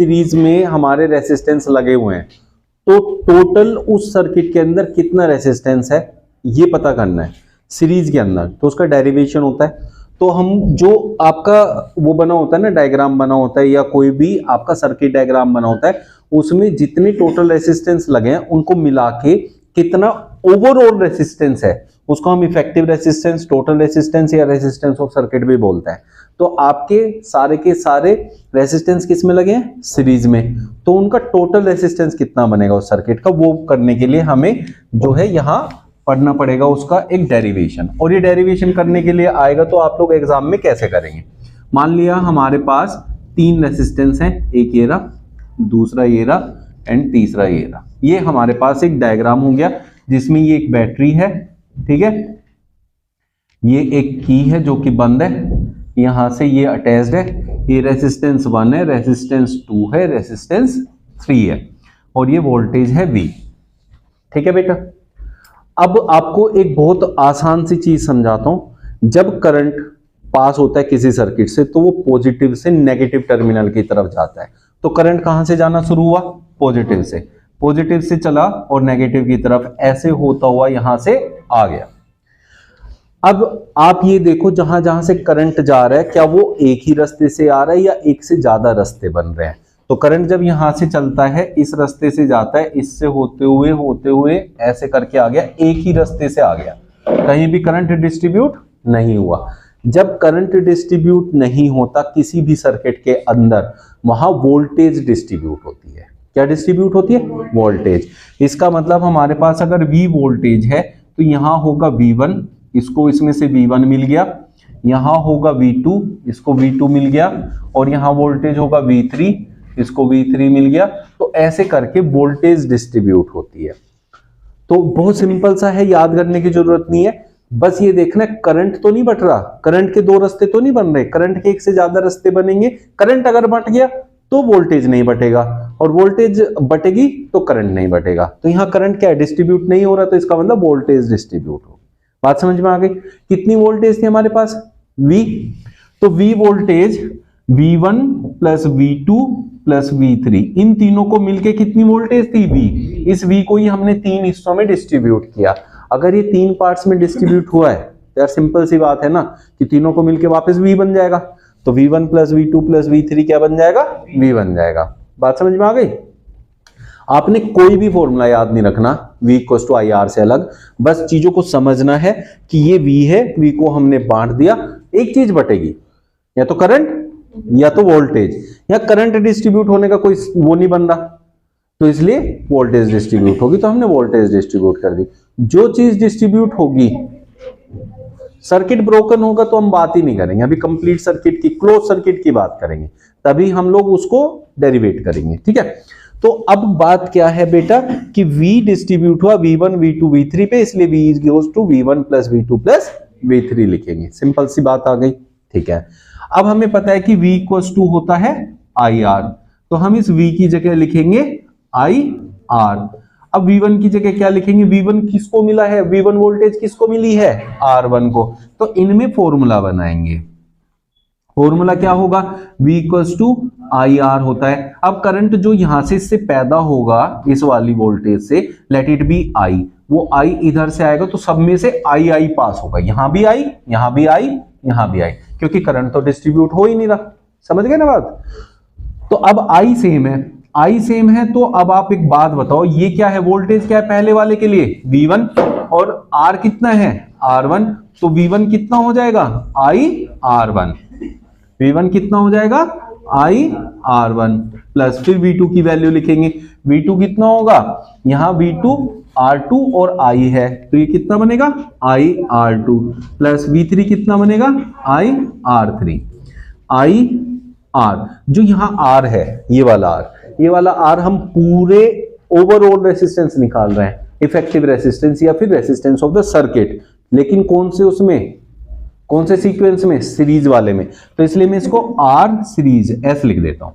Series में हमारे resistance लगे हुए हैं, तो टोटल उस सर्किट के अंदर कितना रेसिस्टेंस है ये पता करना है सीरीज के अंदर। तो उसका डेरिवेशन होता है, तो हम जो आपका वो बना होता है ना, डायग्राम बना होता है या कोई भी आपका सर्किट डायग्राम बना होता है, उसमें जितने टोटल रेसिस्टेंस लगे हैं उनको मिला के कितना ओवरऑल रेसिस्टेंस है उसको हम इफेक्टिव रेसिस्टेंस, टोटल रेसिस्टेंस या रेसिस्टेंस ऑफ सर्किट भी बोलते हैं। तो आपके सारे के सारे रेसिस्टेंस किस में लगे हैं? सीरीज में। तो उनका टोटल रेसिस्टेंस कितना बनेगा उस सर्किट का, वो करने के लिए हमें जो है यहां पढ़ना पड़ेगा उसका एक डेरिवेशन। और ये डेरिवेशन करने के लिए आएगा तो आप लोग एग्जाम में कैसे करेंगे। मान लिया हमारे पास 3 रेसिस्टेंस हैं, एक ये रहा, दूसरा ये रहा एंड तीसरा ये रहा। ये हमारे पास एक डायग्राम हो गया जिसमें ये एक बैटरी है, ठीक है, ये एक की है जो कि बंद है, यहां से ये अटैच्ड है, ये रेसिस्टेंस 1 है, रेसिस्टेंस 2 है, रेसिस्टेंस 3 है और ये वोल्टेज है V। ठीक है बेटा। अब आपको एक बहुत आसान सी चीज समझाता हूं। जब करंट पास होता है किसी सर्किट से तो वो पॉजिटिव से नेगेटिव टर्मिनल की तरफ जाता है। तो करंट कहां से जाना शुरू हुआ? पॉजिटिव से। पॉजिटिव से चला और नेगेटिव की तरफ ऐसे होता हुआ यहां से आ गया। अब आप ये देखो जहां जहां से करंट जा रहा है क्या वो एक ही रास्ते से आ रहा है या एक से ज्यादा रास्ते बन रहे हैं। तो करंट जब यहां से चलता है इस रास्ते से जाता है, इससे होते हुए ऐसे करके आ गया, एक ही रास्ते से आ गया, कहीं भी करंट डिस्ट्रीब्यूट नहीं हुआ। जब करंट डिस्ट्रीब्यूट नहीं होता किसी भी सर्किट के अंदर, वहां वोल्टेज डिस्ट्रीब्यूट होती है। क्या डिस्ट्रीब्यूट होती है? वोल्टेज। इसका मतलब हमारे पास अगर V वोल्टेज है तो यहां होगा V1, इसको इसमें से V1 मिल गया, यहां होगा V2, इसको V2 मिल गया, और यहां वोल्टेज होगा V3, इसको V3 मिल गया। तो ऐसे करके वोल्टेज डिस्ट्रीब्यूट होती है। तो बहुत सिंपल सा है, याद करने की जरूरत नहीं है। बस ये देखना करंट तो नहीं बट रहा, करंट के 2 रास्ते तो नहीं बन रहे, करंट के एक से ज्यादा रास्ते बनेंगे। करंट अगर बट गया तो वोल्टेज नहीं बटेगा, और वोल्टेज बटेगी तो करंट नहीं बटेगा। तो यहां करंट क्या है? डिस्ट्रीब्यूट नहीं हो रहा, तो इसका मतलब वोल्टेज डिस्ट्रीब्यूट हो। बात समझ में आ गई? कितनी वोल्टेज थी हमारे पास? V। तो V voltage V1 plus V2 plus V3, इन तीनों को मिलके कितनी वोल्टेज थी? V। इस V को ही हमने 3 हिस्सों में डिस्ट्रीब्यूट किया। अगर ये 3 पार्ट्स में डिस्ट्रीब्यूट हुआ है तो यार सिंपल सी बात है ना कि तीनों को मिलके वापस V बन जाएगा। तो V1 plus V2 plus V3 क्या बन जाएगा? V बन जाएगा। बात समझ में आ गई? आपने कोई भी फॉर्मूला याद नहीं रखना V इक्वल्स टू IR से अलग, बस चीजों को समझना है कि ये V है, V को हमने बांट दिया, एक चीज बटेगी, या तो करंट या तो वोल्टेज। या करंट डिस्ट्रीब्यूट होने का कोई वो नहीं बन रहा, तो इसलिए वोल्टेज डिस्ट्रीब्यूट होगी, तो हमने वोल्टेज डिस्ट्रीब्यूट कर दी। जो चीज डिस्ट्रीब्यूट होगी, सर्किट ब्रोकन होगा तो हम बात ही नहीं करेंगे, अभी कंप्लीट सर्किट की, क्लोज सर्किट की बात करेंगे, तभी हम लोग उसको डेरिवेट करेंगे। ठीक है। तो अब बात क्या है बेटा कि V डिस्ट्रीब्यूट हुआ V1 V2 V3 पे, इसलिए V is goes to V1 plus V2 plus V3 लिखेंगे। सिंपल सी बात आ गई। ठीक है। अब हमें पता है कि V इक्वल्स टू होता है IR, तो हम इस V की जगह लिखेंगे IR। अब V1 की जगह क्या लिखेंगे? V1 किसको मिला है? V1 वोल्टेज किसको मिली है? R1 को। तो इनमें फॉर्मूला बनाएंगे। फॉर्मूला क्या होगा? V इक्वल्स टू IR होता है। अब करंट जो यहां से इससे पैदा होगा इस वाली वोल्टेज से, लेट इट बी I, वो I इधर से आएगा तो सब में से I पास होगा, यहां भी I, यहां भी I, यहां भी I, क्योंकि करंट तो डिस्ट्रीब्यूट हो ही नहीं रहा। समझ गए ना बात? तो अब I सेम है, I सेम है, तो अब आप एक बात बताओ, ये क्या है? वोल्टेज क्या है पहले वाले के लिए? V1, और R कितना है? R1। तो V1 कितना हो जाएगा? IR1। V1 कितना हो जाएगा? IR1 प्लस फिर V2 की वैल्यू लिखेंगे। V2 कितना होगा? यहां V2 R2 और I है, तो ये कितना बनेगा? IR2 प्लस V3 कितना बनेगा? IR3। IR जो यहां R है, ये वाला R हम पूरे ओवरऑल रेसिस्टेंस निकाल रहे हैं, इफेक्टिव रेसिस्टेंस या फिर रेसिस्टेंस ऑफ द सर्किट, लेकिन कौन से उसमें, कौन से सीक्वेंस में? सीरीज वाले में। तो इसलिए मैं इसको R सीरीज S लिख देता हूं।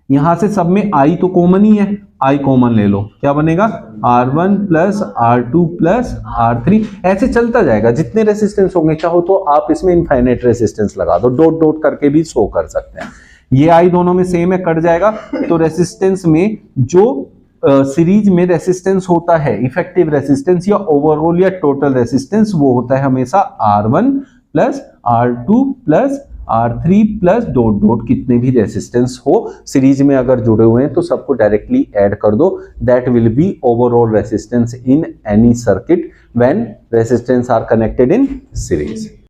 यहां से सब में I तो कॉमन ही है, I कॉमन ले लो, क्या बनेगा? R1 plus R2 plus R3, ऐसे चलता जाएगा। जितने रेसिस्टेंस होंगे, चाहो तो आप इसमें इनफाइनाइट रेसिस्टेंस लगा दो, डॉट डॉट करके भी शो कर सकते हैं। ये आई दोनों में सेम है, कट जाएगा। तो रेसिस्टेंस में जो सीरीज में रेसिस्टेंस होता है, इफेक्टिव रेसिस्टेंस या ओवरऑल या टोटल रेसिस्टेंस, वो होता है हमेशा R1 plus R2 plus R3 plus dot dot कितने भी रेसिस्टेंस हो सीरीज में अगर जुड़े हुए हैं तो सबको डायरेक्टली ऐड कर दो। That will be overall resistance in any circuit when resistance are connected in series.